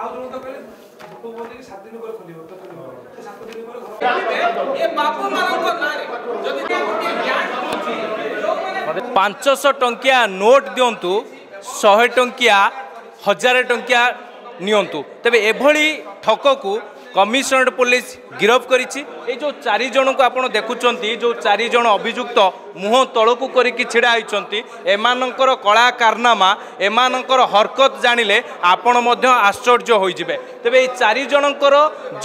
ଆଉ ଯୋଉ ତ କହିଲେ ଲୋକ ବୋଲନ୍ତି କି 7 ଦିନ ପରେ ଖୋଲିବ ତ ଖୋଲିବ ସେ 7 ଦିନ ପରେ ଏ ବାପା ମାନଙ୍କ ନାରେ ଯଦି ଗୋଟେ ବ୍ୟାଙ୍କ ଅଛି 500 टंकिया नोट दिंतु 100 टंकिया 1000 टंकिया नियंतु तेबे एभली ठक को कमिशनरेट पुलिस गिरफ करिछि। ए जो 4 जन को आपण देखुचंती जो 4 जन अभियुक्त मुह तळकु करिकि छिड़ा आइचंती एमानंकर कला कारनामा एमानंकर हरकत जानिले आपण मध्य आश्चर्य होई जिवे। तेबे ए 4 जनकर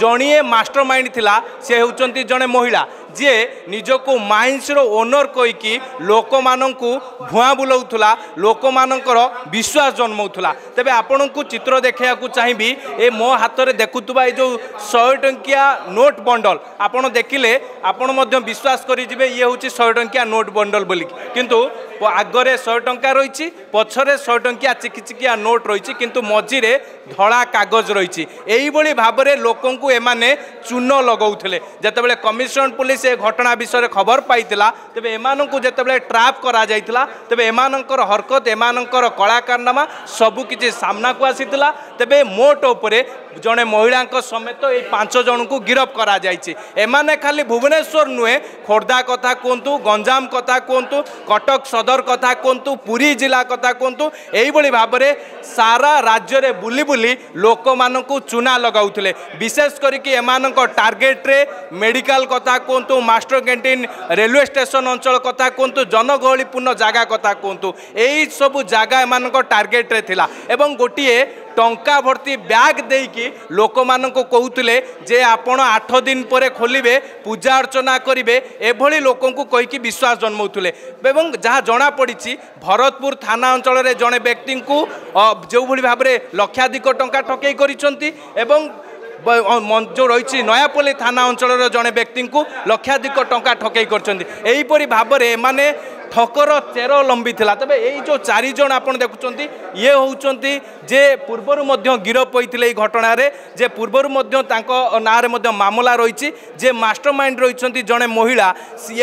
जणिए मास्टरमाइंड थिला से होचंती जने महिला जे निजको माइंस रो ओनर कहिकी लोक माननकु भुआ बुलाउथुला लोक माननकर विश्वास जन्मौथुला। तेबे आपनकु चित्र देखैया को चाहिबी ए मो हाथ रे देखुतबा ए जो 100 टंकिया नोट बंडल आपण देखिले आपण मध्य विश्वास करि जिवे ये होची 100 टंकिया नोट बंडल बोली किंतु आगरे 100 टंका रही पछरे 100 टंकिया चिकिचिकिया नोट रही किंतु मझिरे धड़ा कागज रही। यही भाव में लोक एमाने चून लगाउथिले जेतेबेले कमिशनरेट पुलिस ए घटना विषय खबर पाइतिला तेबे एमानंकु जेतेबेले ट्रैप करा जाइतिला तेबे एमानंकर हरकत एमानंकर कला कारनामा सबु किछि सामना को आसीतिला। तेबे मोट उपरे जने महिला समेत ए 5 जन को गिरफ करा जाइछि। एमाने खाली भुवनेश्वर नुहे खोर्धा कथा कहतु गंजाम कथा कहतु कटक सदर कथा कहतु पुरी जिला कथा कहतु यही भाव में सारा राज्य रे बुली बुली लोक मानकु चूना लगाउथिले विशेष करिकि एमानक टार्गेट रे मेडिकल कथा कहतु मास्टर कैंटीन रेलवे स्टेशन अंचल कथा कहतु जनगहलीपूर्ण जगह कथा कहतु यही सब जगह एमानक टार्गेट रे थिला एवं गोटिए टंका भर्ती बैग देकी लोक मानक कहते जे आपण 8 दिन पर खोलिबे पूजा अर्चना करिवे एभली लोक कहीकि विश्वास जन्मौले एवं जहाँ जना पड़ी भरतपुर थाना अंचल रे जड़े व्यक्ति को जो भली भाव में लक्षाधिक टंका ठकई करिसंती एवं जो रही नयापल्ली थाना अंचल जड़े व्यक्ति को लक्षाधिक टंका ठकई करपरी भाव में माने ठकर चेर लंबी थिला। तबे यही जो 4 जन आपन देखुचंती ये होउचंती जे पूर्वर मध्य गिरफ होइथिले ई घटना रे जे पूर्वर मध्य तांको नारे मध्य मामला रही जे मास्टरमाइंड रही जड़े महिला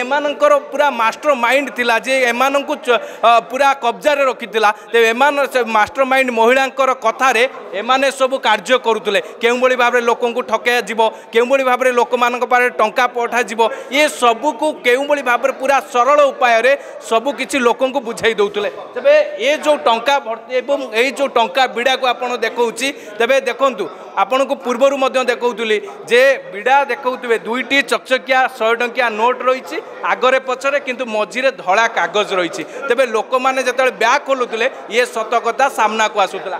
एमानंकर पूरा मास्टरमाइंड थिला जे एमानंकु पूरा कब्जा रे रखिथिला ते एमान मास्टरमाइंड महिलांकर कथा रे एमाने सब कार्य करुतले केउ बळी भाव रे लोकंकु ठकया जिवो केउ बळी भाव रे लोक मानक पारे टंका पठा जिवो ये सब को केउ बळी भाव रे पूरा सरल उपाय रे सबु किछि लोकन को बुझाई दउतले। तबे ए जो टंका भर्ती एवं ए जो टंका बिड़ा को आपण देखौछि तबे देखंतु आपण को पूर्वरु मध्य देखौतुली जे बिड़ा देखौतबे दुईटी चकचकिया 100 टंकिया नोट रही आगरे पछरे किंतु मझिरे धड़ा कागज रही। तबे लोक माने जेतेबे बैग खोलुतले ये सत कथा सामना को आसुतला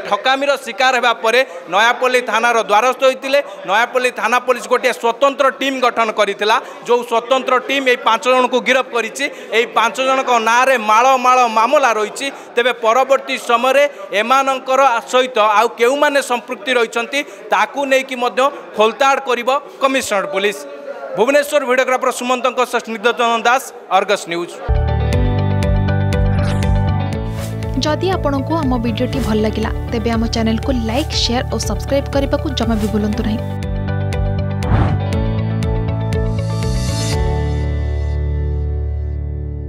ठकामीर शिकार हेबा परे नयापल्ली थानार द्वारस्थ होइतिले नयापल्ली थाना पुलिस गोटे स्वतंत्र टीम गठन करितिला जो स्वतंत्र टीम ए 5 जन को गिरफ करिछि। ए 5 जन को नारे माळ माळ मामला रही तेबे परवर्ती समय एमानंकर सहित आउ केउ माने संपृक्ति रही ताकू नेकी मध्य खोलताड़ करिबो commissionerate police. Bhubaneswar videographer Sumanta Snigdhachandan Das Argus news. जदि आपंक आम भिडी भल लगा तेब आम चैनल को लाइक शेयर और सब्सक्राइब करने को जमा भी भूलु नहीं।